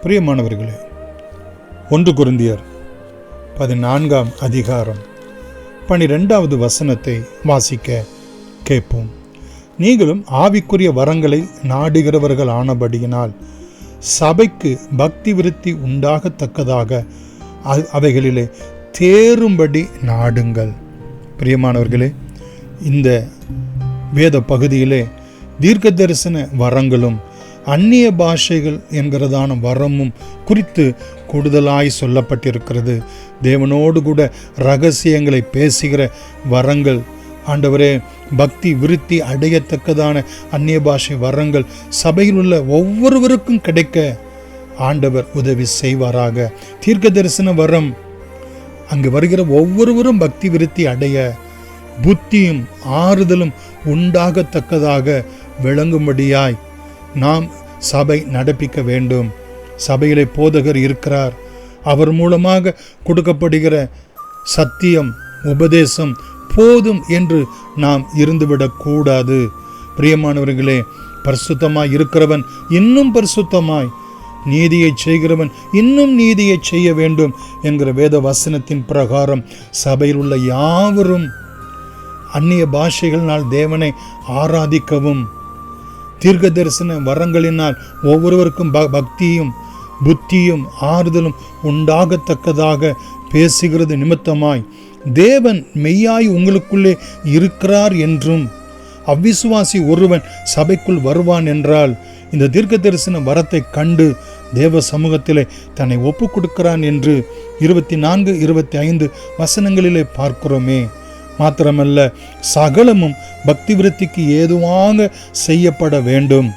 பிரியமானவர்களே, 1 கொரிந்தியர் 14ஆம் அதிகாரம் 12வது வசனத்தை வாசிக்க கேட்போம். நீங்களும் ஆவிக்குரிய வரங்களை நாடுகிறவர்கள் ஆனபடியினால் சபைக்கு பக்தி விருத்தி உண்டாகத்தக்கதாக அவைகளிலே தேரும்படி நாடுங்கள். பிரியமானவர்களே, இந்த வேத பகுதியிலே தீர்க்க தரிசன வரங்களும் அந்நிய பாஷைகள் என்கிறதான வரமும் குறித்து கூடுதலாய் சொல்லப்பட்டிருக்கிறது. தேவனோடு கூட ரகசியங்களை பேசுகிற வரங்கள், ஆண்டவரே, பக்தி விருத்தி அடையத்தக்கதான அந்நிய பாஷை வரங்கள் சபையில் உள்ள ஒவ்வொருவருக்கும் கிடைக்க ஆண்டவர் உதவி செய்வாராக. தீர்க்க தரிசன வரம் அங்கு வருகிற ஒவ்வொருவரும் பக்தி விருத்தி அடைய, புத்தியும் ஆறுதலும் உண்டாகத்தக்கதாக விளங்கும்படியாய் நாம் சபை நடப்பிக்க வேண்டும். சபையிலே போதகர் இருக்கிறார். அவர் மூலமாக கொடுக்கப்படுகிற சத்தியம், உபதேசம் போதும் என்று நாம் இருந்துவிடக்கூடாது. பிரியமானவர்களே, பரிசுத்தமாய் இருக்கிறவன் இன்னும் பரிசுத்தமாய், நீதியை செய்கிறவன் இன்னும் நீதியை செய்ய வேண்டும் என்கிற வேத வசனத்தின் பிரகாரம் சபையில் உள்ள யாவரும் அந்நிய பாஷைகளினால் தேவனை ஆராதிக்கவும், தீர்க்க தரிசன வரங்களினால் ஒவ்வொருவருக்கும் பக்தியும் புத்தியும் ஆறுதலும் உண்டாகத்தக்கதாக பேசுகிறது நிமித்தமாய் தேவன் மெய்யாய் உங்களுக்குள்ளே இருக்கிறார் என்றும், அவ்விசுவாசி ஒருவன் சபைக்குள் வருவான் என்றால் இந்த தீர்க்க தரிசன வரத்தை கண்டு தேவ சமூகத்திலே தன்னை ஒப்பு கொடுக்கிறான் என்று 24, 25 வசனங்களிலே பார்க்கிறோமே. மாத்திரமல்ல, சகலமும் பக்தி விருத்திக்கு ஏதுவாக செய்யப்பட வேண்டும்.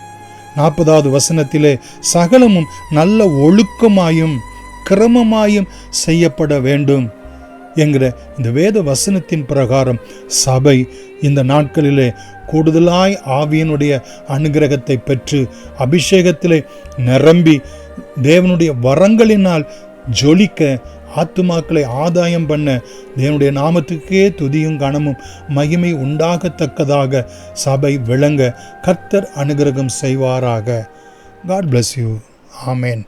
40வது வசனத்திலே சகலமும் நல்ல ஒழுக்கமாயும் கிரமமாயும் செய்யப்பட வேண்டும் என்கிற இந்த வேத வசனத்தின் பிரகாரம் சபை இந்த நாட்களிலே கூடுதலாய் ஆவியனுடைய அனுகிரகத்தை பெற்று அபிஷேகத்திலே நிரம்பி தேவனுடைய வரங்களினால் ஜொலிக்க, ஆத்துமாக்களை ஆதாயம் பண்ண, தேவனுடைய நாமத்துக்கே துதியும் கனமும் மகிமை உண்டாகத்தக்கதாக சபை விளங்க கர்த்தர் அனுகிரகம் செய்வாராக. God bless you. Amen.